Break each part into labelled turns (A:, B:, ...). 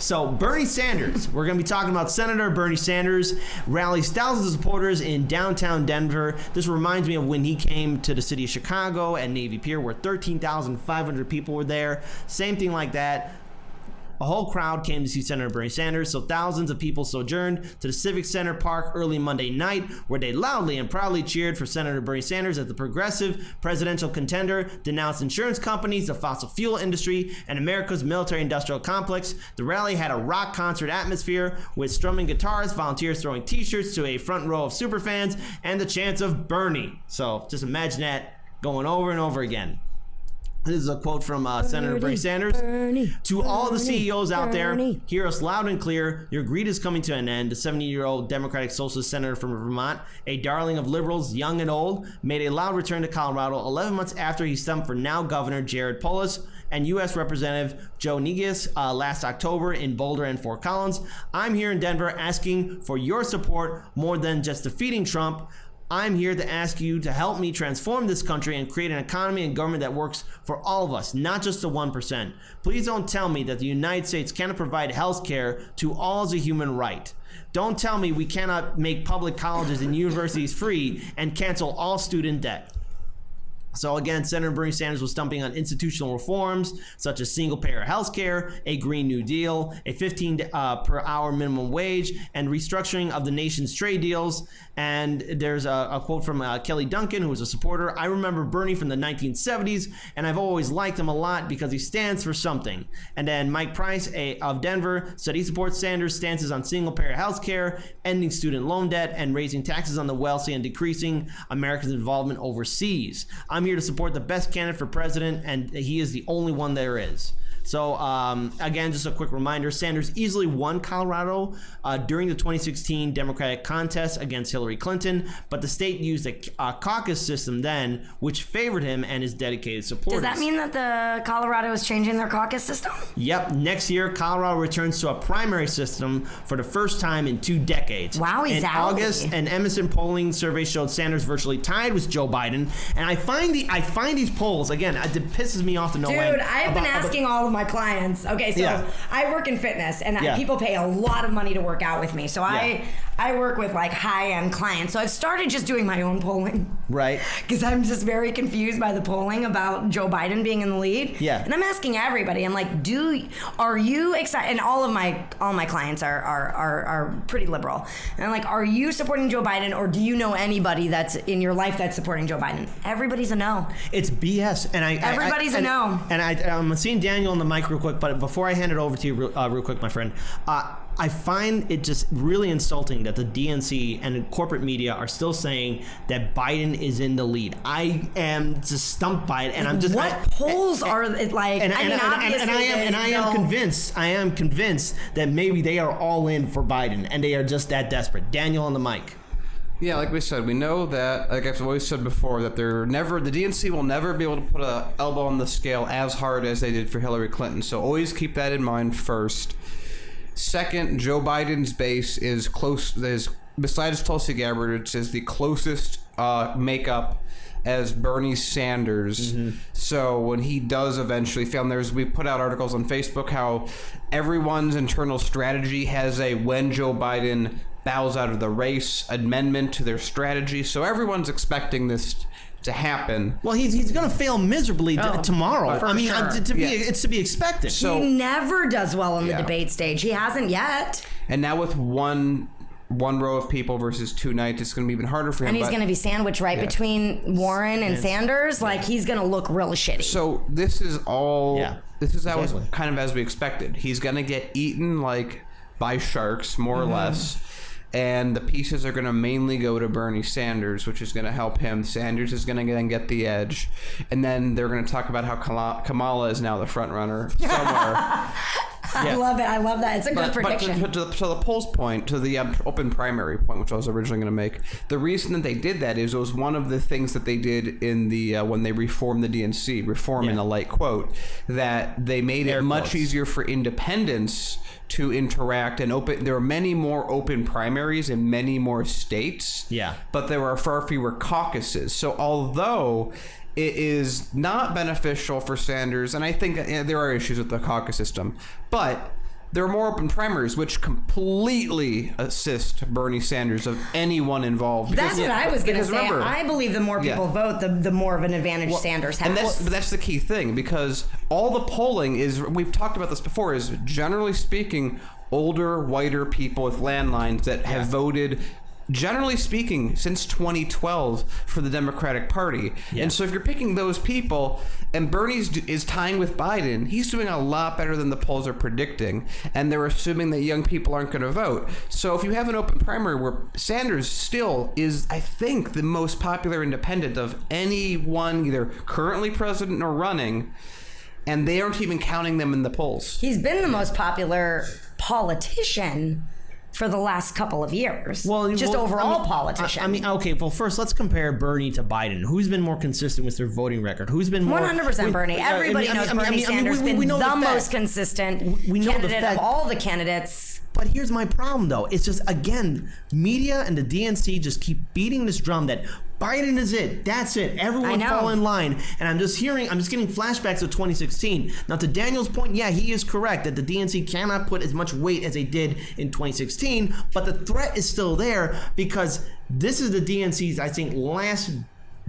A: So Bernie Sanders, we're going to be talking about Senator Bernie Sanders rallies thousands of supporters in downtown Denver. This reminds me of when he came to the city of Chicago at Navy Pier, where 13,500 people were there. Same thing like that. A whole crowd came to see Senator Bernie Sanders, so thousands of people sojourned to the Civic Center Park early Monday night, where they loudly and proudly cheered for Senator Bernie Sanders as the progressive presidential contender denounced insurance companies, the fossil fuel industry, and America's military-industrial complex. The rally had a rock concert atmosphere with strumming guitars, volunteers throwing t-shirts to a front row of superfans, and the chants of Bernie. So just imagine that going over and over again. This is a quote from Senator Bernie Sanders. To all the CEOs out there, hear us loud and clear. Your greed is coming to an end. The 70-year-old Democratic Socialist senator from Vermont, a darling of liberals, young and old, made a loud return to Colorado 11 months after he stumped for now Governor Jared Polis and U.S. Representative Joe Niguez last October in Boulder and Fort Collins. I'm here in Denver asking for your support more than just defeating Trump. I'm here to ask you to help me transform this country and create an economy and government that works for all of us, not just the 1%. Please don't tell me that the United States cannot provide health care to all as a human right. Don't tell me we cannot make public colleges and universities free and cancel all student debt. So again, Senator Bernie Sanders was stumping on institutional reforms such as single-payer health care, a Green New Deal, a 15 per hour minimum wage, and restructuring of the nation's trade deals. And there's a quote from Kelly Duncan, who was a supporter. I remember Bernie from the 1970s, and I've always liked him a lot because he stands for something. And then Mike Price of Denver said he supports Sanders' stances on single-payer health care, ending student loan debt, and raising taxes on the wealthy and decreasing America's involvement overseas. I'm here to support the best candidate for president, and he is the only one there is. So, again, just a quick reminder, Sanders easily won Colorado during the 2016 Democratic contest against Hillary Clinton, but the state used a caucus system then, which favored him and his dedicated supporters.
B: Does that mean that the Colorado is changing their caucus system?
A: Yep. Next year, Colorado returns to a primary system for the first time in 2 decades.
B: Wow,
A: In August, an Emerson polling survey showed Sanders virtually tied with Joe Biden, and I find these polls, again, it pisses me off to no end.
B: Dude, I've been asking all of my clients. Okay, so I work in fitness, and people pay a lot of money to work out with me. So I work with like high-end clients. So I've started just doing my own polling. Right. Because I'm just very confused by the polling about Joe Biden being in the lead. Yeah. And I'm asking everybody. I'm like, are you excited? And all my clients are pretty liberal. And I'm like, are you supporting Joe Biden, or do you know anybody that's in your life that's supporting Joe Biden? Everybody's a no.
A: It's BS. And
B: everybody's a no.
A: And I'm seeing Daniel on the mic real quick, but before I hand it over to you real quick, my friend, I find it just really insulting that the DNC and corporate media are still saying that Biden is in the lead. I am just stumped by it, and I'm just
B: polls are it like? I
A: am convinced that maybe they are all in for Biden, and they are just that desperate. Daniel on the mic.
C: Yeah, like we said, we know that, like I've always said before, that the DNC will never be able to put an elbow on the scale as hard as they did for Hillary Clinton. So always keep that in mind first. Second, Joe Biden's base is close. Besides Tulsi Gabbard, it is the closest makeup as Bernie Sanders. Mm-hmm. So when he does eventually fail, we put out articles on Facebook how everyone's internal strategy has a when Joe Biden bows out of the race amendment to their strategy. So everyone's expecting this to happen.
A: Well, he's going to fail miserably tomorrow. It's to be expected.
B: So he never does well on the debate stage. He hasn't yet.
C: And now with one row of people versus 2 nights, it's going to be even harder for him.
B: And he's going to be sandwiched between Warren and Sanders. Like, he's going to look real shitty.
C: So this is all. Yeah. This is how it's kind of as we expected. He's going to get eaten like by sharks, more or less. And the pieces are going to mainly go to Bernie Sanders, which is going to help him. Sanders is going to then get the edge. And then they're going to talk about how Kamala is now the front runner somewhere.
B: I love it. I love that. It's a good prediction.
C: But to the polls point, to the open primary point, which I was originally going to make, the reason that they did that is it was one of the things that they did in the when they reformed the DNC, in a light quote, that they made it much easier for independents to interact and open. There are many more open primaries in many more states. Yeah. But there are far fewer caucuses. So although it is not beneficial for Sanders, and I think there are issues with the caucus system, but there are more open primaries, which completely assist Bernie Sanders of anyone involved.
B: That's what I was going to say.
C: Remember,
B: I believe the more people vote, the more of an advantage Sanders has.
C: And that's the key thing, because all the polling is, we've talked about this before, is generally speaking, older, whiter people with landlines that have voted, generally speaking, since 2012 for the Democratic Party. Yeah. And so if you're picking those people, and Bernie is tying with Biden, he's doing a lot better than the polls are predicting, and they're assuming that young people aren't going to vote. So if you have an open primary where Sanders still is, I think, the most popular independent of anyone either currently president or running, and they aren't even counting them in the polls.
B: He's been the most popular politician for the last couple of years. Overall politician.
A: Okay, well, first, let's compare Bernie to Biden. Who's been more consistent with their voting record? Who's been more...
B: 100% Bernie. Everybody knows Bernie Sanders has been the most consistent candidate of all the candidates.
A: But here's my problem, though. It's just, again, media and the DNC just keep beating this drum that Biden is it. That's it. Everyone fall in line. And I'm just getting flashbacks of 2016. Now, to Daniel's point, yeah, he is correct that the DNC cannot put as much weight as they did in 2016, but the threat is still there because this is the DNC's, I think, last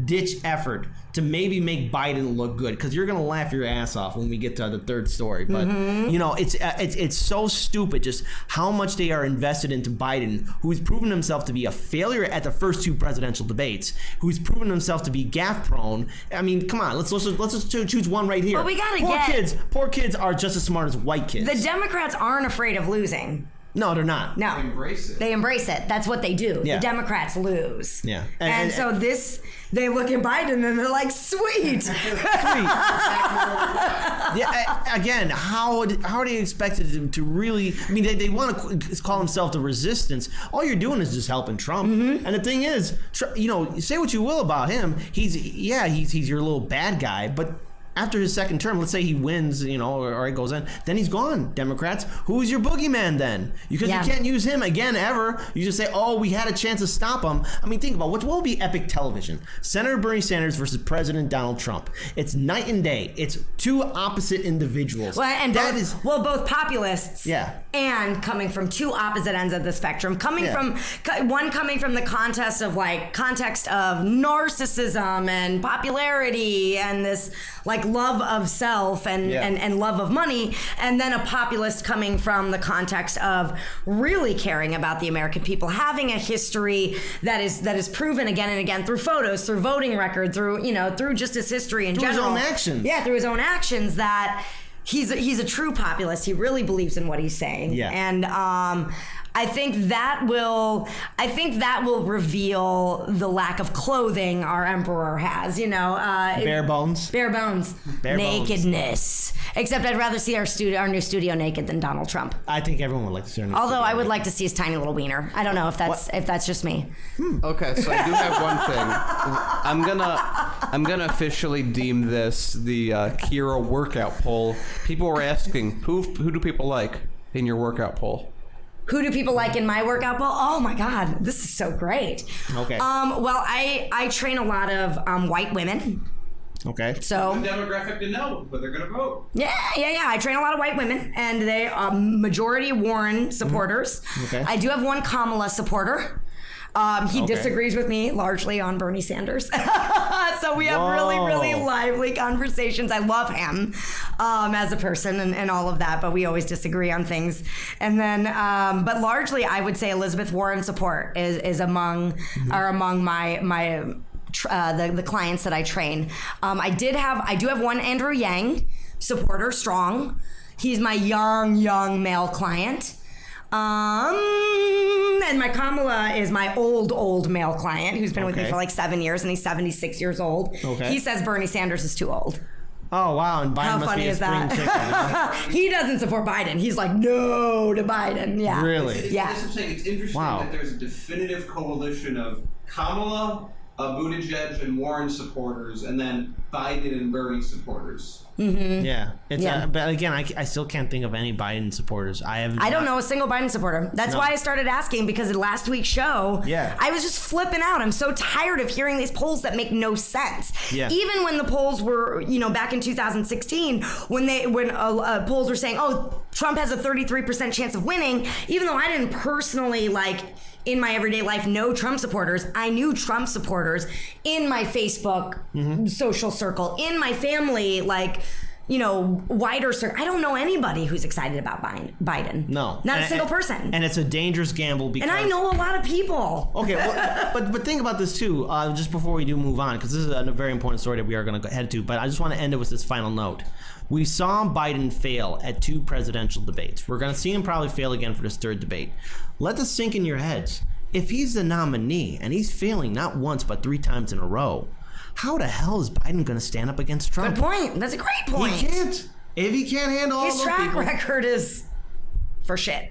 A: ditch effort to maybe make Biden look good, because you're gonna laugh your ass off when we get to the third story. But it's so stupid just how much they are invested into Biden, who's proven himself to be a failure at the first two presidential debates, who's proven himself to be gaffe prone. I mean, come on, let's just choose one right here.
B: But we gotta
A: poor kids are just as smart as white kids.
B: The Democrats aren't afraid of losing.
A: No, they're not.
B: No.
C: They embrace it.
B: They embrace it. That's what they do. Yeah. The Democrats lose.
A: Yeah.
B: And so they look at Biden and they're like, sweet.
A: Yeah. Again, how are they expected to really? I mean, they want to call themselves the resistance. All you're doing is just helping Trump. Mm-hmm. And the thing is, say what you will about him. He's your little bad guy, but after his second term, let's say he wins, or he goes in, then he's gone. Democrats, who's your boogeyman then? Because you can't use him again ever. You just say, oh, we had a chance to stop him. I mean, think about what will be epic television. Senator Bernie Sanders versus President Donald Trump. It's night and day. It's two opposite individuals.
B: Well, and both populists.
A: Yeah.
B: And coming from two opposite ends of the spectrum. Coming from the context of narcissism and popularity and this love of self and love of money, and then a populist coming from the context of really caring about the American people, having a history that is proven again and again through photos, through voting record, through just his history in general.
A: Through his own actions.
B: Yeah, through his own actions, that he's a true populist. He really believes in what he's saying.
A: Yeah.
B: And I think that will reveal the lack of clothing our emperor has.
A: Bare bones.
B: Nakedness. Except I'd rather see our new studio naked than Donald Trump.
A: I think everyone would like to see our new
B: Although
A: studio
B: I would
A: naked.
B: like to see his tiny little wiener. I don't know if that's just me.
C: Okay, so I do have one thing. I'm gonna officially deem this the Kira workout poll. People were asking who do people like in your workout poll?
B: Who do people like in my workout poll? Oh my God, this is so great.
A: Okay.
B: Well, I train a lot of white women.
A: Okay.
B: So
C: the demographic to know, but they're gonna vote.
B: Yeah. I train a lot of white women, and they are majority Warren supporters.
A: Okay.
B: I do have one Kamala supporter. He disagrees with me largely on Bernie Sanders. So we have really, really lively conversations. I love him as a person and all of that, but we always disagree on things. And then, but largely I would say Elizabeth Warren support is among my the clients that I train. I do have one Andrew Yang supporter, strong. He's my young male client. And my Kamala is my old male client who's been with me for 7 years, and he's 76 years old. Okay. He says Bernie Sanders is too old.
A: Oh, wow. And Biden
B: How
A: must
B: funny
A: be a
B: is
A: spring
B: that?
A: chicken. Huh?
B: He doesn't support Biden. He's like, no to Biden. Yeah.
A: Really?
B: Yeah.
C: That's what I'm saying. It's interesting that there's a definitive coalition of Kamala, Buttigieg and Warren supporters, and then Biden and Bernie supporters.
B: Mm-hmm.
A: Yeah, but again, I still can't think of any Biden supporters. I don't
B: know a single Biden supporter. That's why I started asking, because of last week's show, I was just flipping out. I'm so tired of hearing these polls that make no sense.
A: Yeah.
B: Even when the polls were, back in 2016, when polls were saying, oh, Trump has a 33% chance of winning, even though I didn't personally in my everyday life know Trump supporters, I knew Trump supporters in my Facebook social circle, in my family, wider circle. I don't know anybody who's excited about Biden.
A: No.
B: Not a single person.
A: And it's a dangerous gamble because...
B: And I know a lot of people.
A: Okay, but think about this too, just before we do move on, because this is a very important story that we are going to head to, but I just want to end it with this final note. We saw Biden fail at 2 presidential debates. We're going to see him probably fail again for this 3rd debate. Let this sink in your heads. If he's the nominee and he's failing not once but 3 times in a row, how the hell is Biden going to stand up against Trump?
B: Good point. That's a great point.
A: He can't. If he can't handle all those people...
B: His track record is for shit.